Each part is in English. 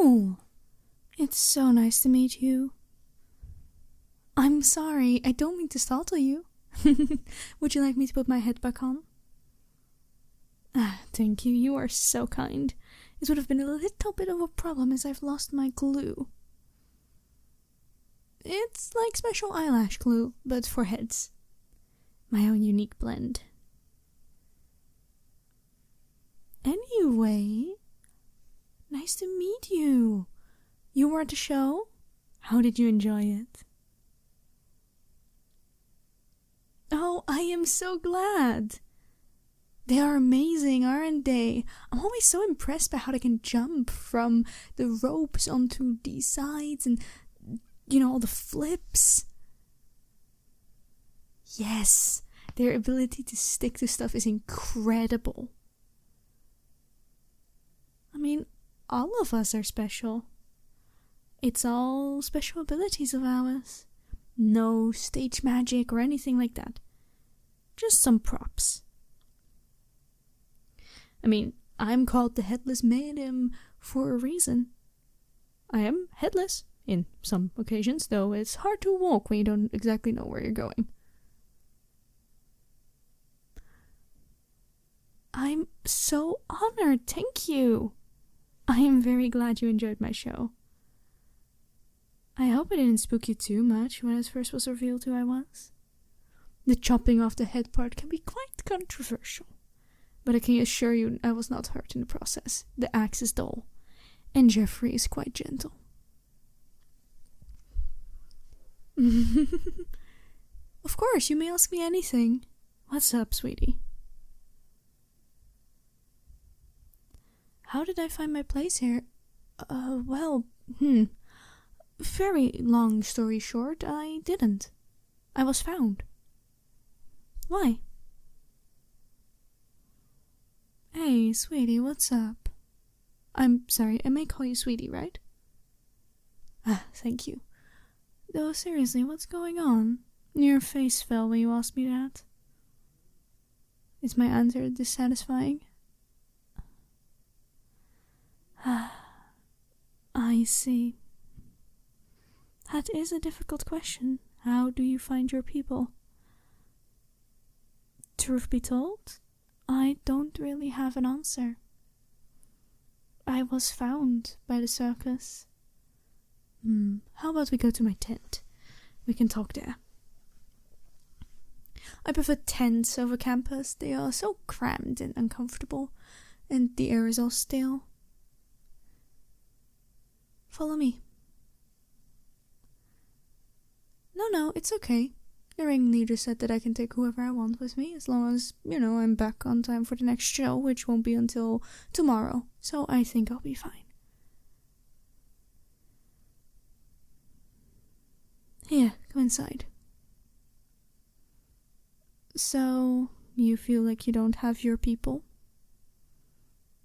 Oh, it's so nice to meet you. I'm sorry, I don't mean to startle you. Would you like me to put my head back on? Thank you, you are so kind. It would have been a little bit of a problem as I've lost my glue. It's like special eyelash glue, but for heads. My own unique blend. Anyway, nice to meet you. You were at the show? How did you enjoy it? Oh, I am so glad. They are amazing, aren't they? I'm always so impressed by how they can jump from the ropes onto these sides and, all the flips. Yes, their ability to stick to stuff is incredible. I mean, all of us are special. It's all special abilities of ours. No stage magic or anything like that. Just some props. I mean, I'm called the Headless Medium for a reason. I am headless in some occasions, though it's hard to walk when you don't exactly know where you're going. I'm so honored, thank you. I am very glad you enjoyed my show. I hope I didn't spook you too much when it first was revealed who I was. The chopping off the head part can be quite controversial, but I can assure you I was not hurt in the process. The axe is dull, and Jeffrey is quite gentle. Of course, you may ask me anything. What's up, sweetie? How did I find my place here? Very long story short, I didn't. I was found. Why? Hey, sweetie, what's up? I'm sorry, I may call you sweetie, right? Thank you. Though, seriously, what's going on? Your face fell when you asked me that. Is my answer dissatisfying? I see. That is a difficult question. How do you find your people? Truth be told, I don't really have an answer. I was found by the circus. How about we go to my tent? We can talk there. I prefer tents over campus. They are so cramped and uncomfortable, and the air is all stale. Follow me. No, it's okay. Your ring leader said that I can take whoever I want with me as long as, I'm back on time for the next show, which won't be until tomorrow, so I think I'll be fine. Here, go inside. So, you feel like you don't have your people?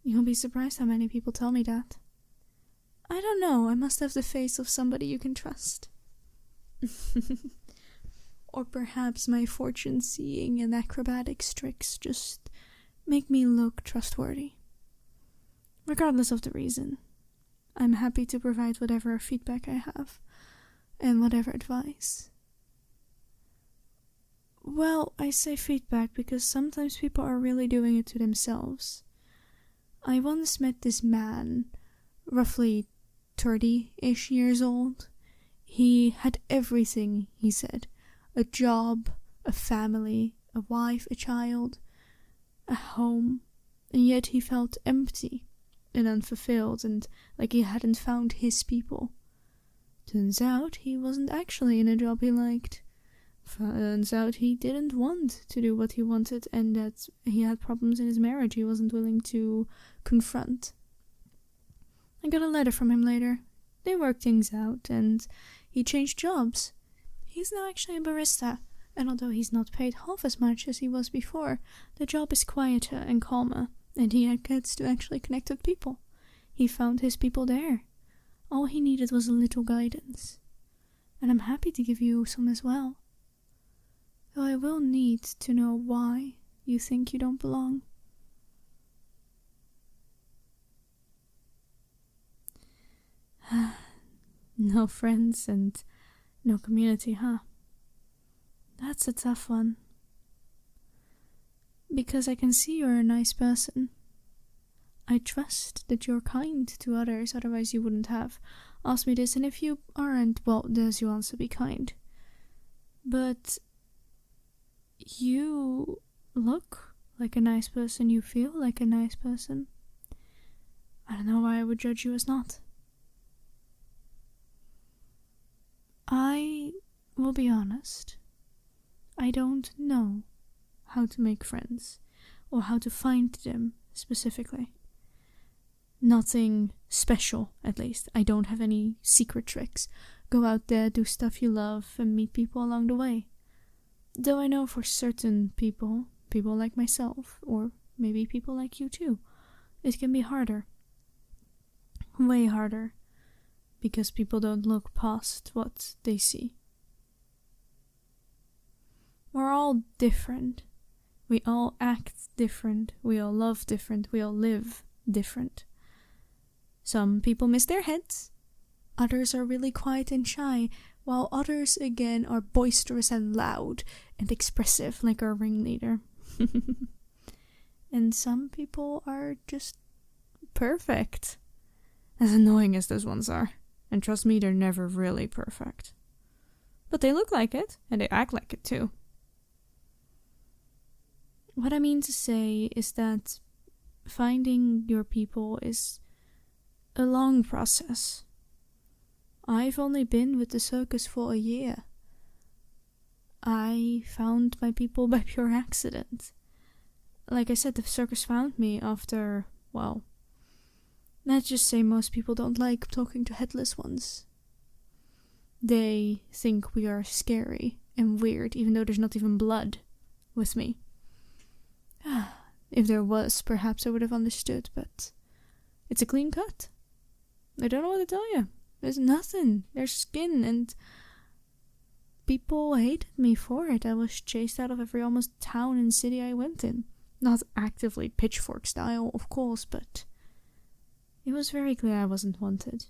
You'll be surprised how many people tell me that. I don't know, I must have the face of somebody you can trust. Or perhaps my fortune-seeing and acrobatics tricks just make me look trustworthy. Regardless of the reason, I'm happy to provide whatever feedback I have, and whatever advice. Well, I say feedback because sometimes people are really doing it to themselves. I once met this man, roughly 30-ish years old. He had everything, he said. A job, a family, a wife, a child, a home, and yet he felt empty and unfulfilled and like he hadn't found his people. Turns out he wasn't actually in a job he liked. Turns out he didn't want to do what he wanted and that he had problems in his marriage he wasn't willing to confront. I got a letter from him later. They worked things out and he changed jobs. He's now actually a barista, and although he's not paid half as much as he was before, the job is quieter and calmer, and he gets to actually connect with people. He found his people there. All he needed was a little guidance. And I'm happy to give you some as well. Though I will need to know why you think you don't belong. No friends and no community, huh? That's a tough one. Because I can see you're a nice person. I trust that you're kind to others, otherwise you wouldn't have asked me this, and if you aren't, well, does you also be kind. But you look like a nice person, you feel like a nice person. I don't know why I would judge you as not. I will be honest. I don't know how to make friends, or how to find them specifically. Nothing special, at least. I don't have any secret tricks. Go out there, do stuff you love, and meet people along the way. Though I know for certain people like myself, or maybe people like you too, it can be harder. Way harder. Because people don't look past what they see. We're all different. We all act different. We all love different. We all live different. Some people miss their heads. Others are really quiet and shy, while others again are boisterous and loud and expressive, like our ringleader. And some people are just perfect. As annoying as those ones are. And trust me, they're never really perfect. But they look like it, and they act like it too. What I mean to say is that finding your people is a long process. I've only been with the circus for a year. I found my people by pure accident. Like I said, the circus found me after, well, let's just say most people don't like talking to headless ones. They think we are scary and weird, even though there's not even blood with me. If there was, perhaps I would have understood, but it's a clean cut. I don't know what to tell you. There's nothing. There's skin, and people hated me for it. I was chased out of every almost town and city I went in. Not actively pitchfork style, of course, but it was very clear I wasn't wanted.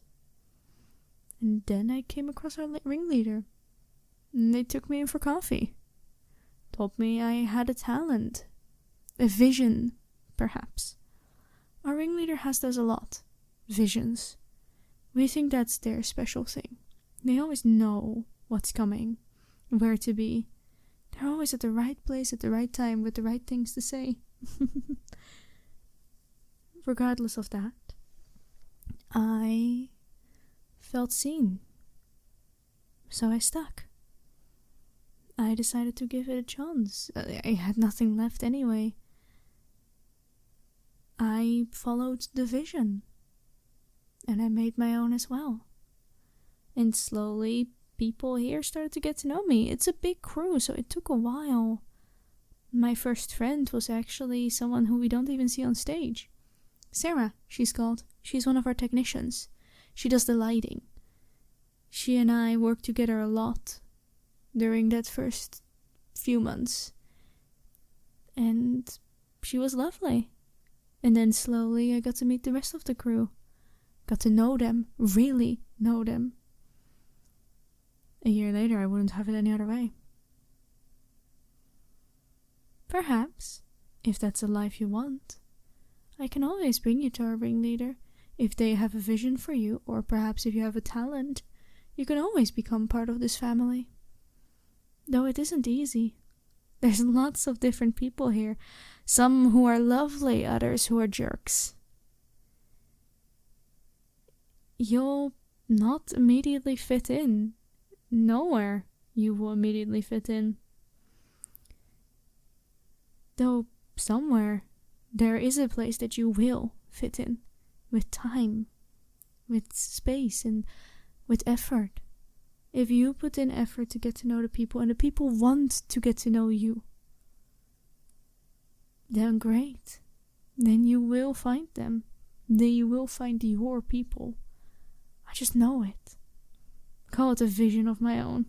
And then I came across our ringleader, and they took me in for coffee. Told me I had a talent. A vision, perhaps. Our ringleader has those a lot. Visions. We think that's their special thing. They always know what's coming, where to be. They're always at the right place at the right time with the right things to say. Regardless of that, I felt seen. So I stuck. I decided to give it a chance. I had nothing left anyway. I followed the vision. And I made my own as well. And slowly, people here started to get to know me. It's a big crew, so it took a while. My first friend was actually someone who we don't even see on stage. Sarah, she's called. She's one of our technicians. She does the lighting. She and I worked together a lot during that first few months. And she was lovely. And then slowly I got to meet the rest of the crew. Got to know them, really know them. A year later, I wouldn't have it any other way. Perhaps, if that's a life you want, I can always bring you to our ringleader. If they have a vision for you, or perhaps if you have a talent, you can always become part of this family. Though it isn't easy. There's lots of different people here. Some who are lovely, others who are jerks. You'll not immediately fit in. Nowhere you will immediately fit in. Though somewhere there is a place that you will fit in. With time. With space and with effort. If you put in effort to get to know the people and the people want to get to know you, then great. Then you will find them. Then you will find your people. I just know it. Call it a vision of my own.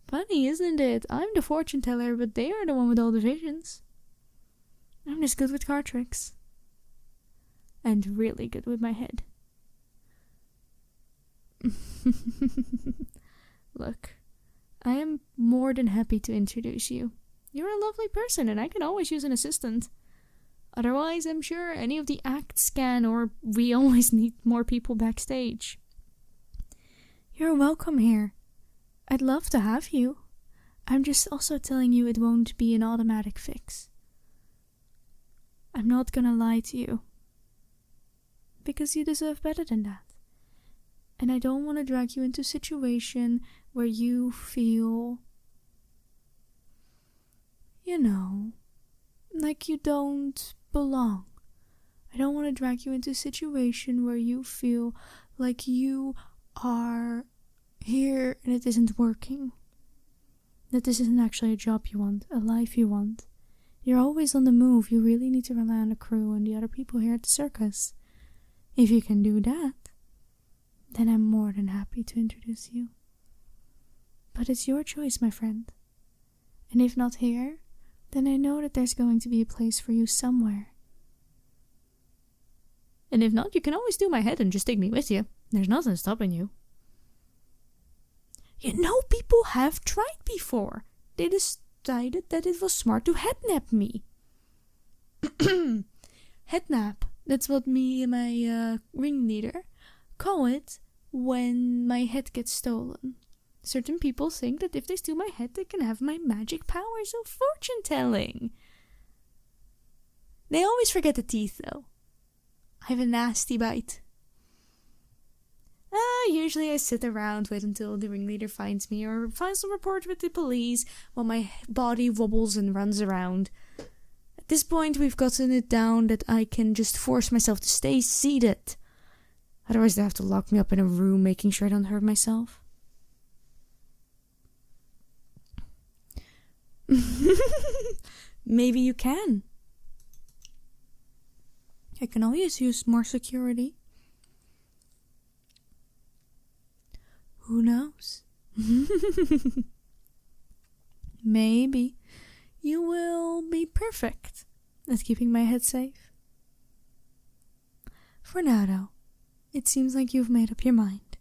Funny, isn't it? I'm the fortune teller, but they are the one with all the visions. I'm just good with card tricks. And really good with my head. Look, I am more than happy to introduce you. You're a lovely person and I can always use an assistant. Otherwise, I'm sure any of the acts can, or we always need more people backstage. You're welcome here. I'd love to have you. I'm just also telling you it won't be an automatic fix. I'm not gonna lie to you. Because you deserve better than that. And I don't want to drag you into a situation where you feel, like you don't belong. I don't want to drag you into a situation where you feel like you are here and it isn't working. That this isn't actually a job you want, a life you want. You're always on the move. You really need to rely on the crew and the other people here at the circus. If you can do that, then I'm more than happy to introduce you. But it's your choice, my friend. And if not here, then I know that there's going to be a place for you somewhere. And if not, you can always do my head and just take me with you. There's nothing stopping you. People have tried before. They decided that it was smart to headnap me. Headnap. That's what me and my ringleader call it when my head gets stolen. Certain people think that if they steal my head, they can have my magic powers of fortune telling. They always forget the teeth, though. I have a nasty bite. Usually I sit around, wait until the ringleader finds me or files a report with the police while my body wobbles and runs around. At this point, we've gotten it down that I can just force myself to stay seated. Otherwise, they have to lock me up in a room, making sure I don't hurt myself. Maybe you can. I can always use more security. Who knows? Maybe you will be perfect at keeping my head safe. For now, though, it seems like you've made up your mind.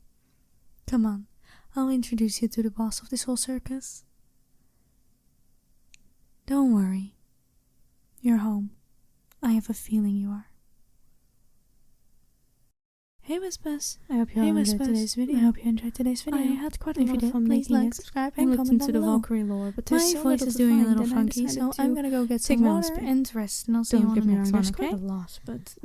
Come on, I'll introduce you to the boss of this whole circus. Don't worry. You're home. I have a feeling you are. Hey Whispers, I hope you enjoyed today's video. I had quite a lot of fun making it. Subscribe and comment into the Valkyrie lore, but my voice is doing a little funky, so I'm gonna go get some water and rest, and I'll see you on the next one, okay?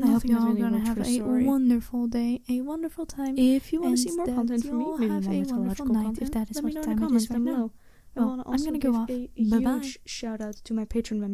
I hope you're all gonna have a wonderful day, a wonderful time. If you want to see more content from me, maybe have a wonderful night, if that is what time it is right now. Well, I'm gonna go off. Bye-bye. Huge shout out to my Patreon members.